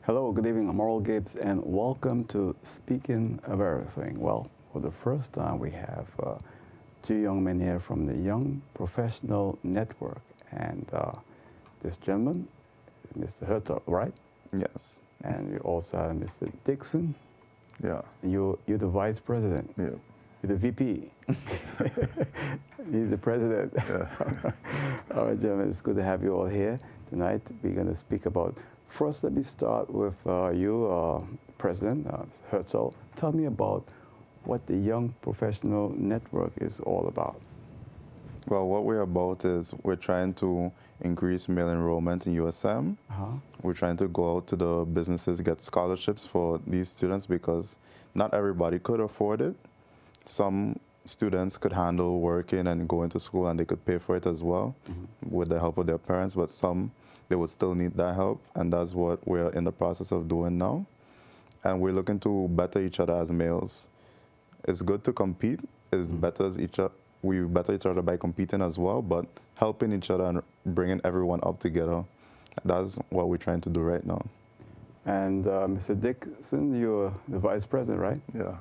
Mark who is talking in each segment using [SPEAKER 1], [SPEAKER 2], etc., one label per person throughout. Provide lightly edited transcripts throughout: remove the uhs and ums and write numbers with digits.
[SPEAKER 1] Hello, good evening. I'm Earl Gibbs, and welcome to Speaking of Everything. Well, for the first time, we have two young men here from the Young Professional Network, and this gentleman, Mr. Hurtault, right?
[SPEAKER 2] Yes.
[SPEAKER 1] And we also have Mr. Dickson.
[SPEAKER 2] Yeah.
[SPEAKER 1] You're the vice president.
[SPEAKER 2] Yeah.
[SPEAKER 1] You're the VP. He's the president.
[SPEAKER 2] Yeah.
[SPEAKER 1] All right, gentlemen, it's good to have you all here tonight. We're going to speak about. First, let me start with you, President Hurtault. Tell me about what the Young Professional Network is all about.
[SPEAKER 2] Well, what we're about is we're trying to increase male enrollment in USM. We're trying to go out to the businesses, get scholarships for these students because not everybody could afford it. Some students could handle working and going to school and they could pay for it as well with the help of their parents, but some they would still need that help, and that's what we're in the process of doing now. And we're looking to better each other as males. It's good to compete. It's better as we better each other by competing as well, but helping each other and bringing everyone up together. That's what we're trying to do right now.
[SPEAKER 1] And Mr. Dickson, you're the vice president, right?
[SPEAKER 3] Yeah.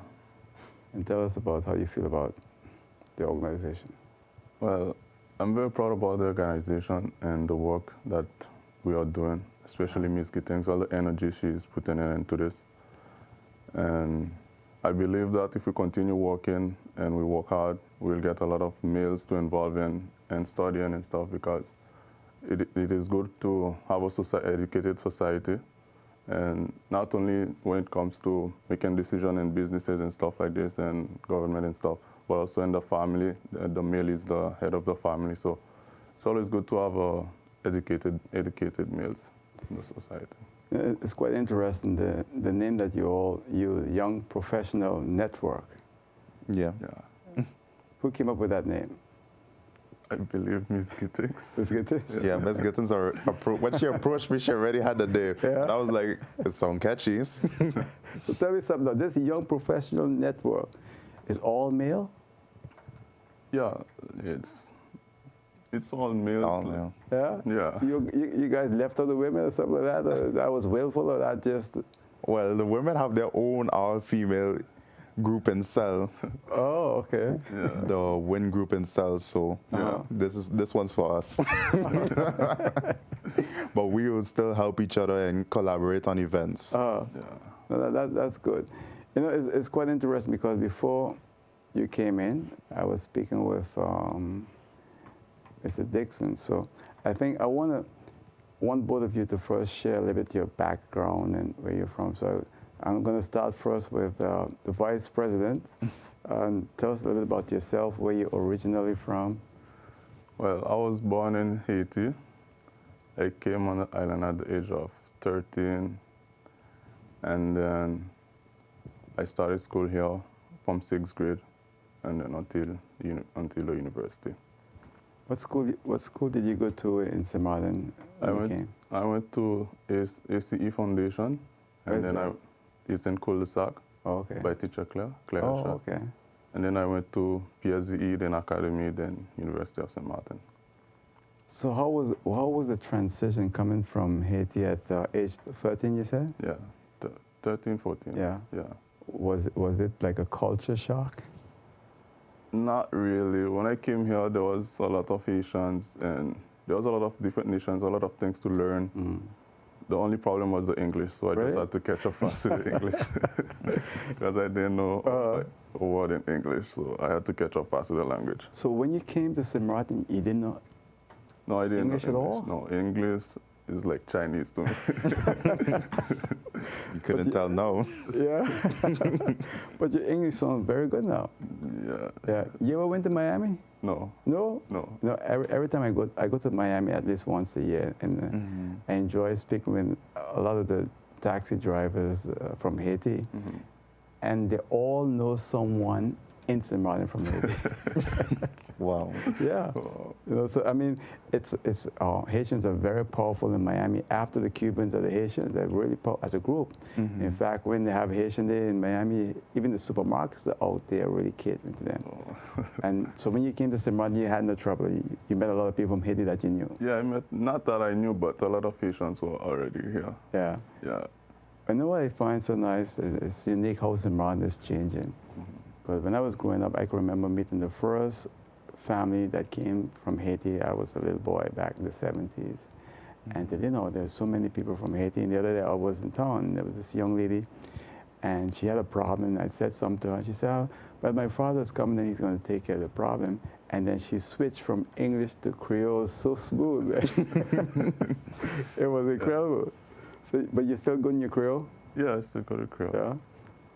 [SPEAKER 1] And tell us about how you feel about the organization.
[SPEAKER 3] Well, I'm very proud about the organization and the work that we are doing, especially Ms. Gittings, all the energy she's putting into this. And I believe that if we continue working and we work hard, we'll get a lot of males to involve in and studying and stuff, because it is good to have a educated society. And not only when it comes to making decisions in businesses and stuff like this and government and stuff, but also in the family. The male is the head of the family. So it's always good to have educated males in the society.
[SPEAKER 1] It's quite interesting, the name that you all use, Young Professional Network.
[SPEAKER 2] Yeah.
[SPEAKER 3] Yeah.
[SPEAKER 1] Who came up with that name?
[SPEAKER 3] I believe Ms. Gittings.
[SPEAKER 1] Ms. Gittings?
[SPEAKER 2] Yeah, Ms. Gittings, when she approached me, she already had the name.
[SPEAKER 1] Yeah.
[SPEAKER 2] And I was like, it sounds catchy.
[SPEAKER 1] So tell me something, now, this Young Professional Network is all male?
[SPEAKER 3] Yeah, it's all males.
[SPEAKER 2] All male.
[SPEAKER 1] Yeah?
[SPEAKER 3] Yeah.
[SPEAKER 1] So you guys left out the women or something like that? Or that was willful, or that just?
[SPEAKER 2] Well, the women have their own all-female group and cell.
[SPEAKER 1] Oh, okay.
[SPEAKER 3] Yeah.
[SPEAKER 2] The WIN group and cell, so this one's for us. But we will still help each other and collaborate on events.
[SPEAKER 1] Oh,
[SPEAKER 3] Yeah.
[SPEAKER 1] no, that's good. You know, it's quite interesting because before you came in, I was speaking with Mr. Dickson. So I think I want both of you to first share a little bit your background and where you're from. So I'm going to start first with the vice president. Tell us a little bit about yourself, where you're originally from.
[SPEAKER 3] Well, I was born in Haiti. I came on the island at the age of 13. And then I started school here from 6th grade and then until the university. What
[SPEAKER 1] school did you go to in St. Martin when you came?
[SPEAKER 3] I went to ACE Foundation, and then it's in Cul-de-Sac by teacher Claire.
[SPEAKER 1] Oh, okay.
[SPEAKER 3] And then I went to PSVE, then Academy, then University of St. Martin.
[SPEAKER 1] So how was the transition coming from Haiti at age 13, you said?
[SPEAKER 3] Yeah, 13, 14.
[SPEAKER 1] Yeah.
[SPEAKER 3] Yeah.
[SPEAKER 1] Was it like a culture shock?
[SPEAKER 3] Not really. When I came here, there was a lot of Haitians, and there was a lot of different nations, a lot of things to learn. The only problem was the English, so I just had to catch up fast with the English because I didn't know a word in English, so I had to catch up fast with the language.
[SPEAKER 1] So when you came to St. Martin, you didn't know
[SPEAKER 3] No, I didn't
[SPEAKER 1] English
[SPEAKER 3] know
[SPEAKER 1] at all?
[SPEAKER 3] No, English is like Chinese to me.
[SPEAKER 2] You couldn't tell no.
[SPEAKER 1] Yeah. But your English sounds very good now.
[SPEAKER 3] Yeah.
[SPEAKER 1] Yeah. You ever went to Miami?
[SPEAKER 3] No.
[SPEAKER 1] No?
[SPEAKER 3] No.
[SPEAKER 1] No. Every time I go to Miami at least once a year, and I enjoy speaking with a lot of the taxi drivers from Haiti, and they all know someone in St. Martin from Haiti.
[SPEAKER 2] Wow.
[SPEAKER 1] Yeah. You know, so I mean, Haitians are very powerful in Miami. After the Cubans are the Haitians, they're really powerful as a group. In fact, when they have Haitian Day in Miami, even the supermarkets are out there really catering to them. And so when you came to St. Martin, you had no trouble. You met a lot of people from Haiti that you knew.
[SPEAKER 3] Yeah, I met, not that I knew, but a lot of Haitians were already here.
[SPEAKER 1] Yeah.
[SPEAKER 3] Yeah.
[SPEAKER 1] I know what I find so nice, it's unique how Simran is changing. Because when I was growing up, I can remember meeting the first family that came from Haiti. I was a little boy back in the 70s. And you know, there's so many people from Haiti. And the other day I was in town, and there was this young lady, and she had a problem. And I said something to her, and she said, oh, but my father's coming and he's going to take care of the problem. And then she switched from English to Creole so smooth. It was incredible. So, but you're still good in your Creole?
[SPEAKER 3] Yeah, I still go to Creole.
[SPEAKER 1] Yeah.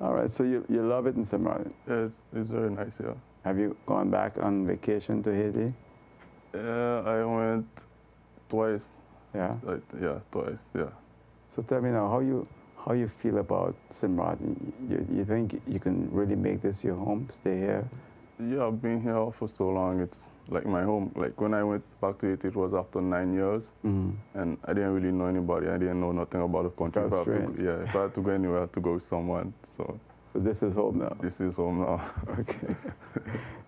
[SPEAKER 1] All right, so you love it in St. Martin?
[SPEAKER 3] Yeah, it's very nice here.
[SPEAKER 1] Have you gone back on vacation to Haiti?
[SPEAKER 3] Yeah, I went twice.
[SPEAKER 1] Yeah?
[SPEAKER 3] Yeah, twice, yeah.
[SPEAKER 1] So tell me now, how you feel about St. Martin? You think you can really make this your home, stay here?
[SPEAKER 3] Yeah, I've been here for so long. It's like my home. Like when I went back to Haiti, it was after 9 years, and I didn't really know anybody. I didn't know nothing about the country.
[SPEAKER 1] That's strange.
[SPEAKER 3] If I had to go anywhere, I had to go with someone. So
[SPEAKER 1] this is home now?
[SPEAKER 3] This is home now.
[SPEAKER 1] Okay,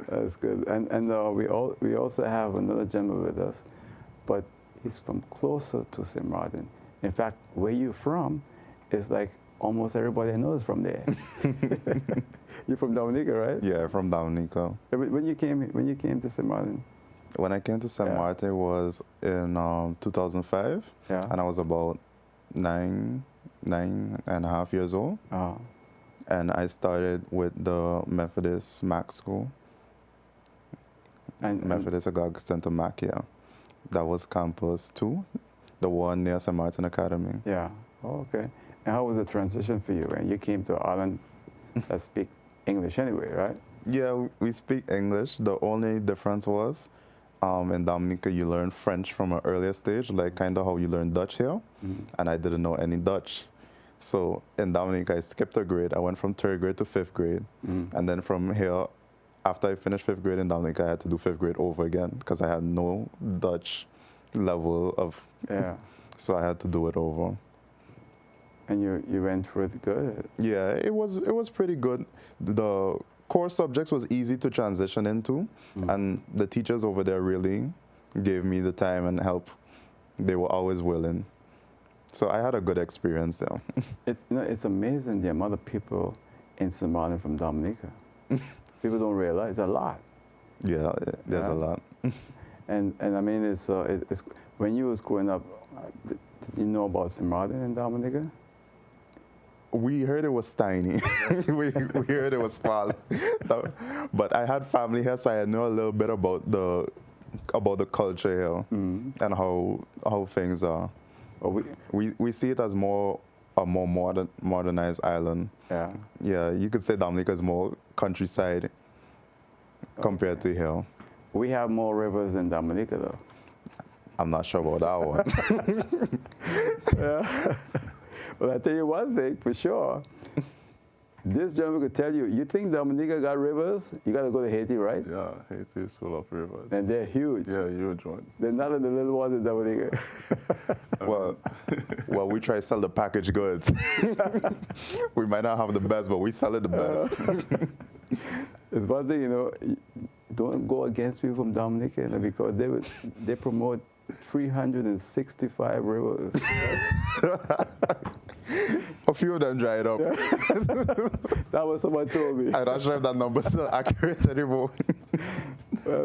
[SPEAKER 1] that's good. And we also have another gentleman with us, but he's from closer to St. Martin. In fact, where you're from is like almost everybody I know is from there. You're from Dominica, right?
[SPEAKER 2] Yeah, from Dominica.
[SPEAKER 1] When you came to St. Martin?
[SPEAKER 2] When I came to St. Martin was in 2005, and I was about nine and a half years old.
[SPEAKER 1] Oh.
[SPEAKER 2] And I started with the Methodist MAC school. Methodist Agog Center MAC, yeah. That was Campus 2, the one near St. Martin Academy.
[SPEAKER 1] Yeah, oh, okay. And how was the transition for you when you came to Ireland that speak English anyway, right?
[SPEAKER 2] Yeah, we speak English. The only difference was in Dominica, you learn French from an earlier stage, like kind of how you learn Dutch here. And I didn't know any Dutch. So in Dominica, I skipped a grade. I went from 3rd grade to 5th grade. And then from here, after I finished 5th grade in Dominica, I had to do 5th grade over again because I had no Dutch level of...
[SPEAKER 1] Yeah.
[SPEAKER 2] So I had to do it over.
[SPEAKER 1] And you went through it good?
[SPEAKER 2] Yeah, it was pretty good. The core subjects was easy to transition into, and the teachers over there really gave me the time and help. They were always willing. So I had a good experience there.
[SPEAKER 1] It's amazing the amount of people in St. Martin from Dominica. People don't realize a lot.
[SPEAKER 2] Yeah, there's a lot.
[SPEAKER 1] And I mean, it's when you was growing up, did you know about St. Martin in Dominica?
[SPEAKER 2] We heard it was tiny. we heard it was small. But I had family here, so I knew a little bit about the culture here and how things are. Well, we see it as a more modernized island.
[SPEAKER 1] Yeah.
[SPEAKER 2] Yeah, you could say Dominica is more countryside compared to here.
[SPEAKER 1] We have more rivers than Dominica, though.
[SPEAKER 2] I'm not sure about that one.
[SPEAKER 1] Yeah. Well, I tell you one thing for sure. This gentleman could tell you, you think Dominica got rivers? You got to go to Haiti, right?
[SPEAKER 3] Yeah, Haiti is full of rivers.
[SPEAKER 1] And they're huge.
[SPEAKER 3] Yeah, huge ones.
[SPEAKER 1] They're not in the little ones in Dominica.
[SPEAKER 2] well, we try to sell the packaged goods. We might not have the best, but we sell it the best.
[SPEAKER 1] It's one thing, you know, don't go against people from Dominica, you know, because they promote 365 rivers.
[SPEAKER 2] A few of them dried up.
[SPEAKER 1] Yeah. That was someone told me.
[SPEAKER 2] I'm not sure if that number's still accurate anymore.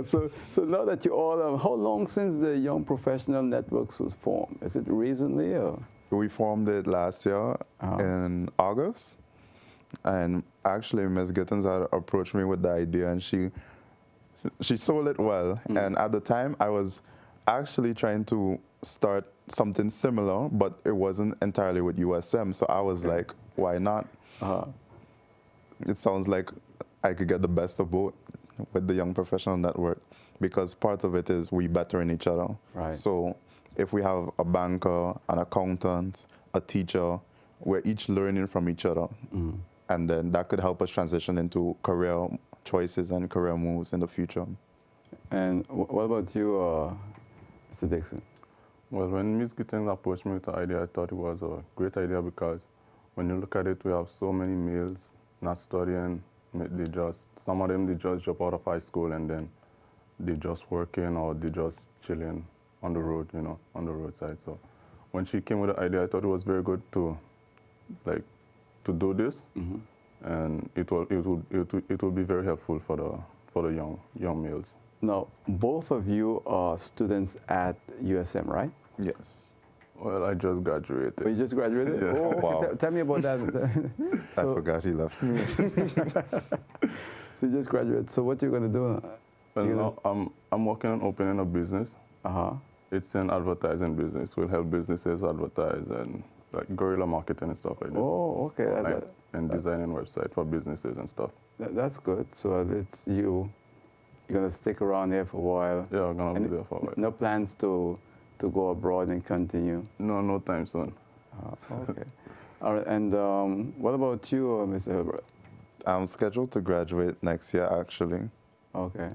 [SPEAKER 1] So now that you all, how long since the Young Professional Networks was formed? Is it recently or?
[SPEAKER 2] We formed it last year in August. And actually, Ms. Gittins had approached me with the idea, and she sold it well. And at the time, I was actually trying to start something similar, but it wasn't entirely with USM. So I was like, why not? It sounds like I could get the best of both with the Young Professional Network, because part of it is we bettering each other.
[SPEAKER 1] Right.
[SPEAKER 2] So if we have a banker, an accountant, a teacher, we're each learning from each other. And then that could help us transition into career choices and career moves in the future.
[SPEAKER 1] And what about you, Mr. Dickson?
[SPEAKER 3] Well, when Ms. Gittins approached me with the idea, I thought it was a great idea, because when you look at it, we have so many males not studying. Some of them, they just drop out of high school and then they just working or they just chilling on the road, you know, on the roadside. So when she came with the idea, I thought it was very good to like to do this, and it will be very helpful for the young males.
[SPEAKER 1] Now, both of you are students at USM, right?
[SPEAKER 2] Yes.
[SPEAKER 3] Well, I just graduated.
[SPEAKER 1] Oh, you just graduated?
[SPEAKER 3] Yeah.
[SPEAKER 1] Oh, okay.
[SPEAKER 2] Wow.
[SPEAKER 1] Tell me about that.
[SPEAKER 2] I forgot he left me.
[SPEAKER 1] So you just graduated. So what you going to do?
[SPEAKER 3] Well, now I'm working on opening a business. It's an advertising business. We'll help businesses advertise and like guerrilla marketing and stuff like this.
[SPEAKER 1] Oh, okay.
[SPEAKER 3] And designing website for businesses and stuff.
[SPEAKER 1] That's good. So it's you're going to stick around here for a while.
[SPEAKER 3] Yeah, I'm going to be there for a while.
[SPEAKER 1] No plans to go abroad and continue?
[SPEAKER 3] No time soon.
[SPEAKER 1] Okay. All right. And what about you, Mr. Hilbert?
[SPEAKER 2] I'm scheduled to graduate next year, actually.
[SPEAKER 1] Okay.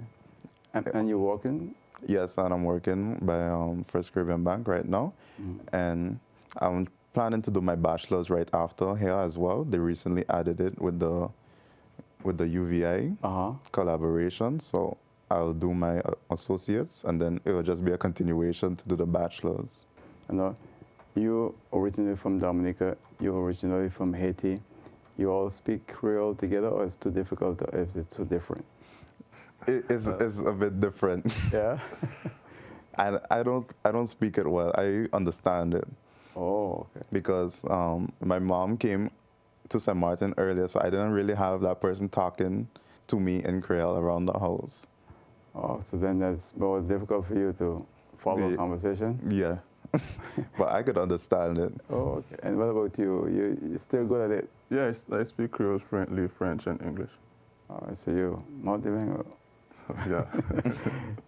[SPEAKER 1] And you're working?
[SPEAKER 2] Yes, and I'm working by First Caribbean Bank right now. And I'm planning to do my bachelor's right after here as well. They recently added it with the UVI collaboration. So I'll do my associates, and then it will just be a continuation to do the bachelor's.
[SPEAKER 1] And you originally from Dominica, you originally from Haiti. You all speak Creole together, or it's too difficult, or is it too different?
[SPEAKER 2] It's a bit different.
[SPEAKER 1] Yeah.
[SPEAKER 2] I don't speak it well. I understand it.
[SPEAKER 1] Oh, okay.
[SPEAKER 2] Because my mom came to St. Martin earlier, so I didn't really have that person talking to me in Creole around the house.
[SPEAKER 1] Oh, so then that's more difficult for you to follow a conversation?
[SPEAKER 2] Yeah. But I could understand it.
[SPEAKER 1] Oh, okay. And what about you? You're still good at it?
[SPEAKER 3] Yeah, I speak Creole fluently, French, and English.
[SPEAKER 1] All right, so you're multilingual.
[SPEAKER 3] Yeah.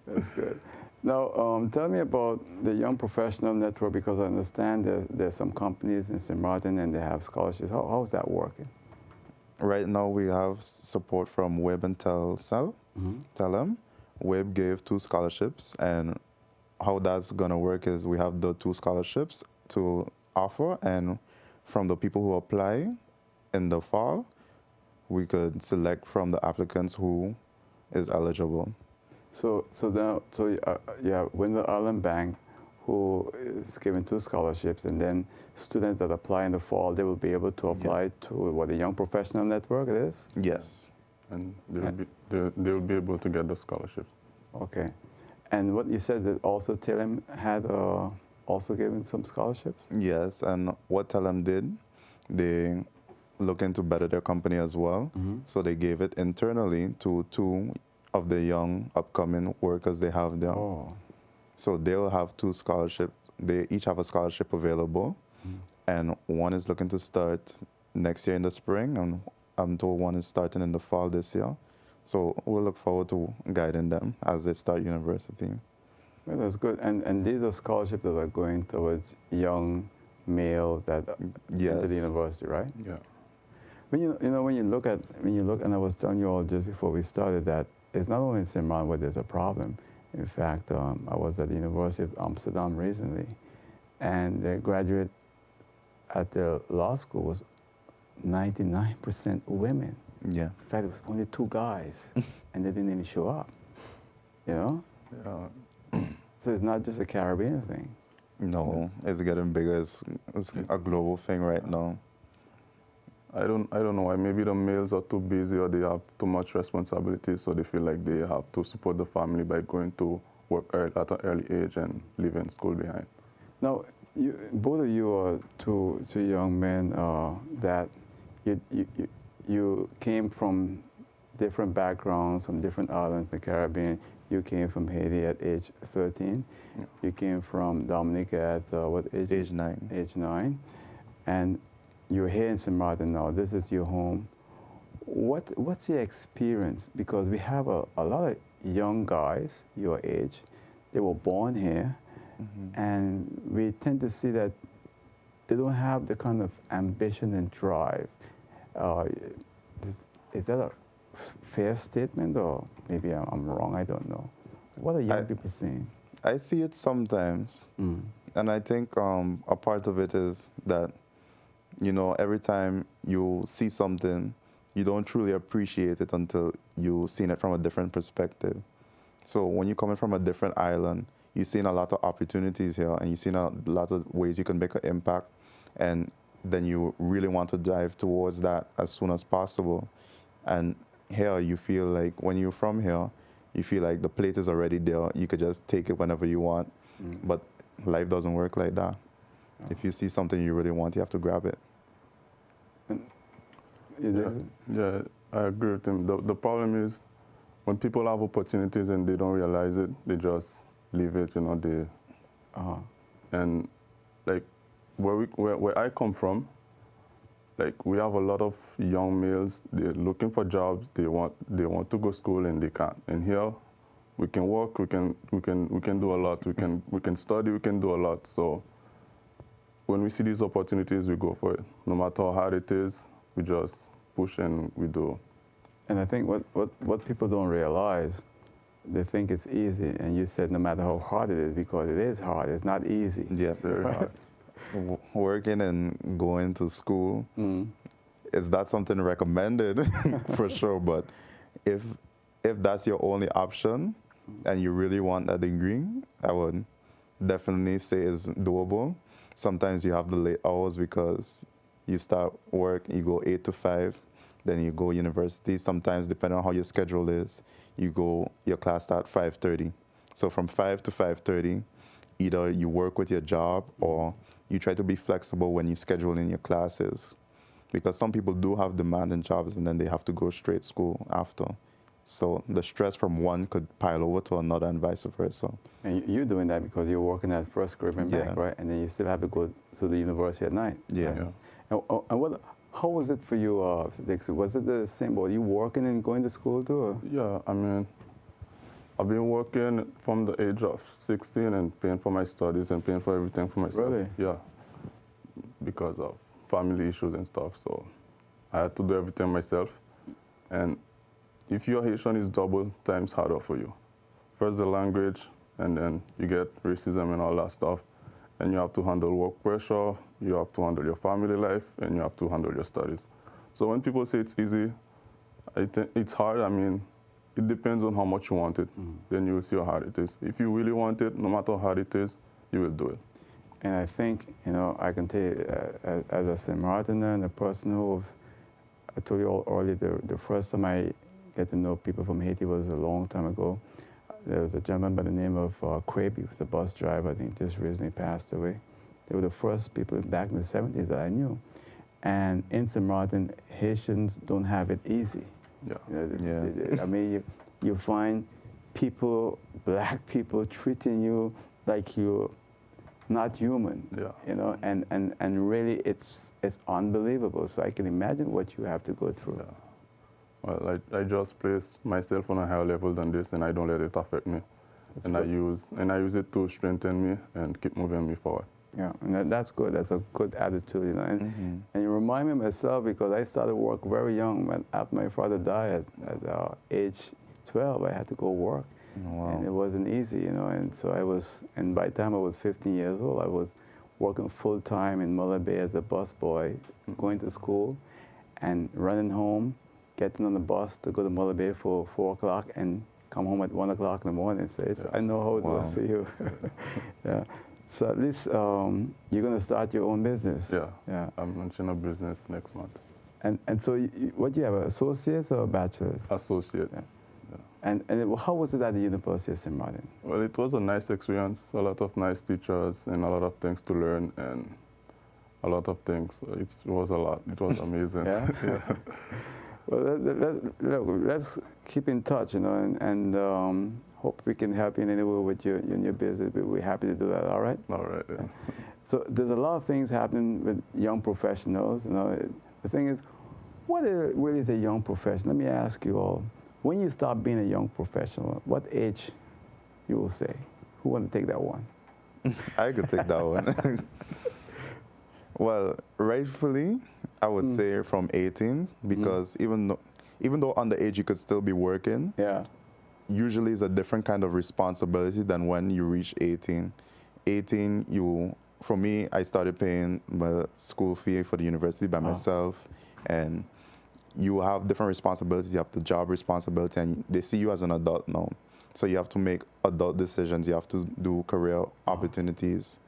[SPEAKER 1] That's good. Now, tell me about the Young Professional Network, because I understand there's some companies in St. Martin and they have scholarships. How's that working?
[SPEAKER 2] Right now we have support from Web and Telcel. Telem. Web gave 2 scholarships, and how that's going to work is we have the 2 scholarships to offer, and from the people who apply in the fall, we could select from the applicants who is eligible.
[SPEAKER 1] So you have Windward Island Bank, who is giving 2 scholarships, and then students that apply in the fall, they will be able to apply to what the Young Professional Network is?
[SPEAKER 2] Yes.
[SPEAKER 3] And they will be able to get the scholarships.
[SPEAKER 1] Okay. And what you said that also Telem had also given some scholarships?
[SPEAKER 2] Yes, and what Telem did, they looking to better their company as well. So they gave it internally to 2 of the young upcoming workers they have there.
[SPEAKER 1] Oh.
[SPEAKER 2] So they'll have 2 scholarships. They each have a scholarship available, and one is looking to start next year in the spring, and I'm told one is starting in the fall this year. So we'll look forward to guiding them as they start university.
[SPEAKER 1] Well, that's good. And these are scholarships that are going towards young male that enter the university, right?
[SPEAKER 3] Yeah.
[SPEAKER 1] When you look, and I was telling you all just before we started that it's not only in St. Martin where there's a problem. In fact, I was at the University of Amsterdam recently, and the graduate at the law school was 99% women.
[SPEAKER 2] Yeah.
[SPEAKER 1] In fact, it was only 2 guys, and they didn't even show up. You know?
[SPEAKER 3] Yeah.
[SPEAKER 1] So it's not just a Caribbean thing.
[SPEAKER 2] No, it's getting bigger. It's a global thing right now.
[SPEAKER 3] I don't know why. Maybe the males are too busy or they have too much responsibility, so they feel like they have to support the family by going to work at an early age and leaving school behind.
[SPEAKER 1] Now, both of you are two young men that you came from different backgrounds, from different islands in the Caribbean. You came from Haiti at age 13. Yeah. You came from Dominica at what age?
[SPEAKER 2] Age 9.
[SPEAKER 1] Age 9. And you're here in St. Martin now. This is your home. What's your experience? Because we have a lot of young guys your age. They were born here. And we tend to see that they don't have the kind of ambition and drive. Is that a fair statement, or maybe I'm wrong? I don't know. What are young people saying?
[SPEAKER 2] I see it sometimes. And I think a part of it is that, every time you see something, you don't truly appreciate it until you've seen it from a different perspective. So when you're coming from a different island, you've seen a lot of opportunities here, and you've seen a lot of ways you can make an impact. And then you really want to dive towards that as soon as possible. And here you feel like when you're from here, you feel like the plate is already there. You could just take it whenever you want. But life doesn't work like that. If you see something you really want, you have to grab it.
[SPEAKER 3] Yeah, I agree with him. The problem is when people have opportunities and they don't realize it, they just leave it, and like where I come from, like we have a lot of young males, they're looking for jobs, they want to go to school and they can't. And here we can work, we can do a lot, we can study, we can do a lot. So when we see these opportunities, we go for it. No matter how hard it is, we just push and we do.
[SPEAKER 1] And I think what people don't realize, they think it's easy. And you said no matter how hard it is, because it is hard. It's not easy.
[SPEAKER 2] Yeah, very hard. Working and going to school, is that something recommended? For sure. But if that's your only option and you really want that degree, I would definitely say it's doable. Sometimes you have the late hours because you start work, you go 8 to 5, then you go university. Sometimes, depending on how your schedule is, your class start 5:30. So from 5 to 5:30, either you work with your job or you try to be flexible when you schedule in your classes. Because some people do have demanding jobs and then they have to go straight to school after. So the stress from one could pile over to another and vice versa.
[SPEAKER 1] And you're doing that because you're working at First Caribbean Bank, right? And then you still have to go to the university at night.
[SPEAKER 2] Yeah.
[SPEAKER 1] And how was it for you, Dickson? Was it the same? Were you working and going to school too? Or?
[SPEAKER 3] Yeah, I mean, I've been working from the age of 16 and paying for my studies and paying for everything for myself.
[SPEAKER 1] Really?
[SPEAKER 3] Yeah, because of family issues and stuff. So I had to do everything myself. And if you're Haitian, it's double times harder for you. First the language, and then you get racism and all that stuff. And you have to handle work pressure, you have to handle your family life, and you have to handle your studies. So when people say it's easy, I think it's hard. I mean, it depends on how much you want it. Then you will see how hard it is. If you really want it, no matter how hard it is, you will do it.
[SPEAKER 1] And I think, I can tell you, as a St. Martiner and a person who, I told you all earlier, the first time I get to know people from Haiti was a long time ago. There was a gentleman by the name of Craig. He was a bus driver. I think just recently passed away. They were the first people back in the 70s that I knew. And in St. Martin, Haitians don't have it easy.
[SPEAKER 2] Yeah.
[SPEAKER 1] I mean, you find people, black people, treating you like you're not human.
[SPEAKER 3] Yeah.
[SPEAKER 1] And really it's unbelievable. So I can imagine what you have to go through.
[SPEAKER 3] Yeah. Well, I just place myself on a higher level than this, and I don't let it affect me. I use it to strengthen me and keep moving me forward.
[SPEAKER 1] Yeah, and that's good. That's a good attitude, And you remind me of myself because I started work very young. After my father died at age 12, I had to go work, and it wasn't easy, And so and by the time I was 15 years old, I was working full time in Muller Bay as a bus boy, going to school, and running home, getting on the bus to go to Muller Bay for 4 o'clock and come home at 1 o'clock in the morning. So I know how it was for you. Yeah. So at least you're going to start your own business.
[SPEAKER 3] Yeah. I'm launching a business next month.
[SPEAKER 1] And so what do you have, associates or bachelor's?
[SPEAKER 3] Associate.
[SPEAKER 1] Yeah. And how was it at the University of St. Martin?
[SPEAKER 3] Well, it was a nice experience, a lot of nice teachers and a lot of things to learn and a lot of things. It was a lot. It was amazing.
[SPEAKER 1] Yeah? Well, let's keep in touch, and hope we can help you in any way with your new business. We're happy to do that, all right?
[SPEAKER 3] All right, yeah.
[SPEAKER 1] So there's a lot of things happening with young professionals. The thing is, what really is a young professional? Let me ask you all, when you stop being a young professional, what age you will say? Who want to take that one?
[SPEAKER 2] I could take that one. Well, rightfully, I would say from 18, because even though underage you could still be working, usually it's a different kind of responsibility than when you reach 18. 18, for me, I started paying my school fee for the university by myself, and you have different responsibilities. You have the job responsibility, and they see you as an adult now. So you have to make adult decisions. You have to do career opportunities.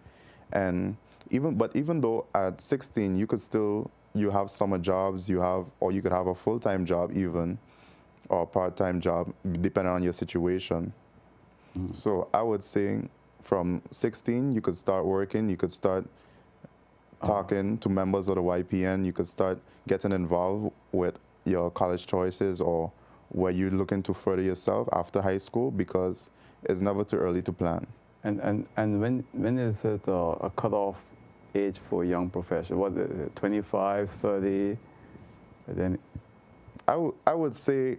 [SPEAKER 2] And even though at 16 you have summer jobs, or you could have a full-time job even, or a part-time job, depending on your situation. So I would say from 16, you could start working, you could start talking to members of the YPN, you could start getting involved with your college choices or where you're looking to further yourself after high school, because it's never too early to plan.
[SPEAKER 1] And when is it a cutoff age for young professional? What is it, 25, 30? Then
[SPEAKER 2] I would say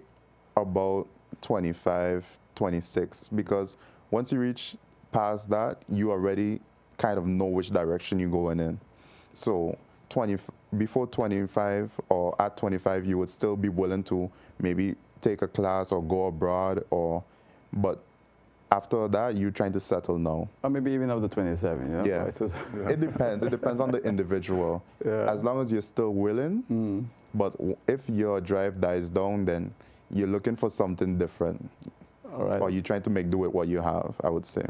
[SPEAKER 2] about 25, 26, because once you reach past that, you already kind of know which direction you're going in. So before 25 or at 25, you would still be willing to maybe take a class or go abroad, but after that, you're trying to settle now.
[SPEAKER 1] Or maybe even up to 27, you know?
[SPEAKER 2] Yeah.
[SPEAKER 1] Yeah.
[SPEAKER 2] It depends. It depends on the individual.
[SPEAKER 1] Yeah.
[SPEAKER 2] As long as you're still willing, but if your drive dies down, then you're looking for something different.
[SPEAKER 1] All right.
[SPEAKER 2] Or you're trying to make do with what you have, I would say.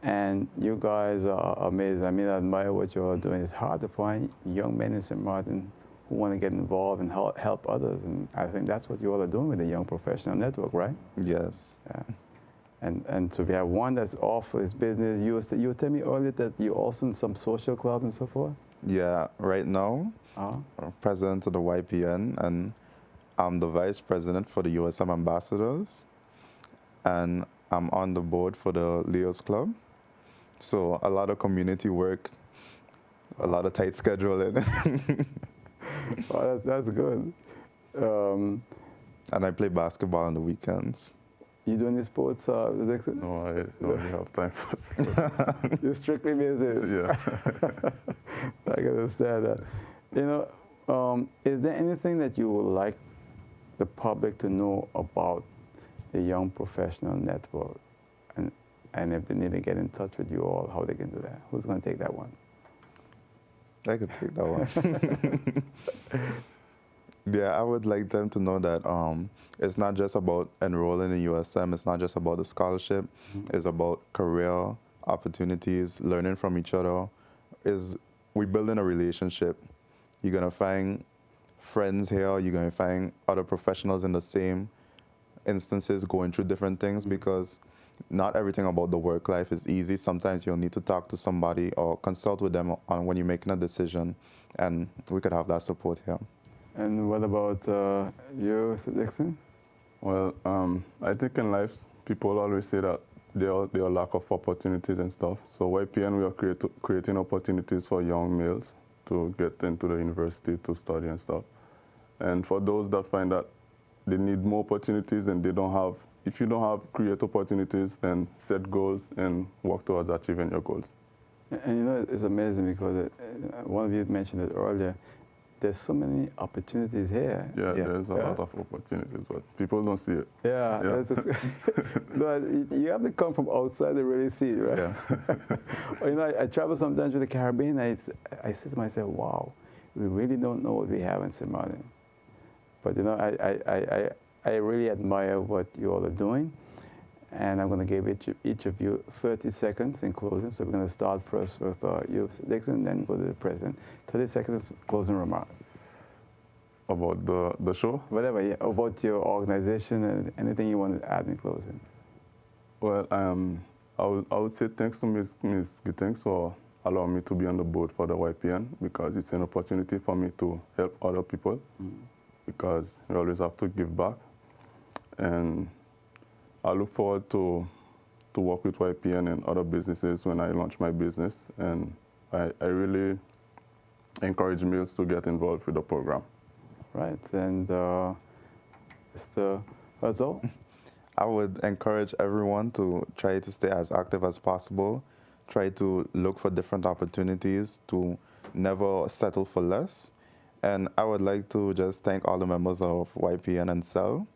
[SPEAKER 1] And you guys are amazing. I mean, I admire what you're doing. It's hard to find young men in St. Martin who want to get involved and help others. And I think that's what you all are doing with the Young Professional Network, right?
[SPEAKER 2] Yes.
[SPEAKER 1] Yeah. And so we have one that's off for his business. You were telling me earlier that you're also in some social clubs and so forth?
[SPEAKER 2] Yeah, right now, I'm president of the YPN, and I'm the vice president for the USM Ambassadors, and I'm on the board for the Leo's Club. So a lot of community work, a lot of tight scheduling.
[SPEAKER 1] Oh, that's good.
[SPEAKER 2] And I play basketball on the weekends.
[SPEAKER 1] You do any sports, Dickson?
[SPEAKER 3] No, I don't really have time for sports.
[SPEAKER 1] You're strictly business.
[SPEAKER 3] Yeah.
[SPEAKER 1] I can understand that. You know, is there anything that you would like the public to know about the Young Professional Network? And if they need to get in touch with you all, how they can do that? Who's going to take that one?
[SPEAKER 2] I could take that one. Yeah, I would like them to know that it's not just about enrolling in USM. It's not just about the scholarship. It's about career opportunities, learning from each other. We're building a relationship. You're going to find friends here. You're going to find other professionals in the same instances going through different things, because not everything about the work life is easy. Sometimes you'll need to talk to somebody or consult with them on when you're making a decision, and we could have that support here.
[SPEAKER 1] And what about you, Dickson?
[SPEAKER 3] Well, I think in life, people always say that there are lack of opportunities and stuff. So YPN, we are creating opportunities for young males to get into the university to study and stuff. And for those that find that they need more opportunities and they don't have, if you don't have create opportunities, then set goals and work towards achieving your goals.
[SPEAKER 1] And you know, it's amazing because one of you mentioned it earlier. There's so many opportunities here.
[SPEAKER 3] Yeah, there's a lot of opportunities, but people don't see it.
[SPEAKER 1] Yeah. But you have to come from outside to really see it, right?
[SPEAKER 2] Yeah.
[SPEAKER 1] You know, I travel sometimes to the Caribbean, and I say to myself, wow, we really don't know what we have in St. Martin. But you know, I really admire what you all are doing. And I'm going to give each of you 30 seconds in closing. So we're going to start first with you, Dickson, then go to the president. 30 seconds closing remark.
[SPEAKER 3] About the show?
[SPEAKER 1] Whatever, yeah. About your organization and anything you want to add in closing.
[SPEAKER 3] Well, I would say thanks to Ms. Gittings for allowing me to be on the board for the YPN, because it's an opportunity for me to help other people, because we always have to give back. And I look forward to work with YPN and other businesses when I launch my business, and I really encourage males to get involved with the program.
[SPEAKER 1] Right, and Mr. Hurtault?
[SPEAKER 2] I would encourage everyone to try to stay as active as possible, try to look for different opportunities, to never settle for less. And I would like to just thank all the members of YPN and CEL,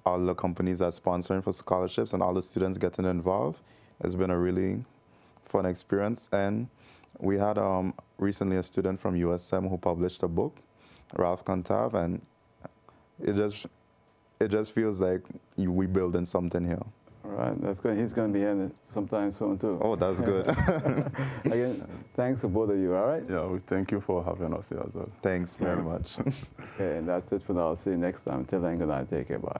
[SPEAKER 2] all the companies that are sponsoring for scholarships, and all the students getting involved. It's been a really fun experience. And we had recently a student from USM who published a book, Ralph Contav, and it just feels like we building something here.
[SPEAKER 1] All right, that's good. He's going to be here sometime soon too.
[SPEAKER 2] Oh, that's good.
[SPEAKER 1] Again, thanks to both of you, all right?
[SPEAKER 3] Yeah, we thank you for having us here as well.
[SPEAKER 2] Thanks very much.
[SPEAKER 1] Okay, and that's it for now. I'll see you next time. Till then, good night. Take care. Bye.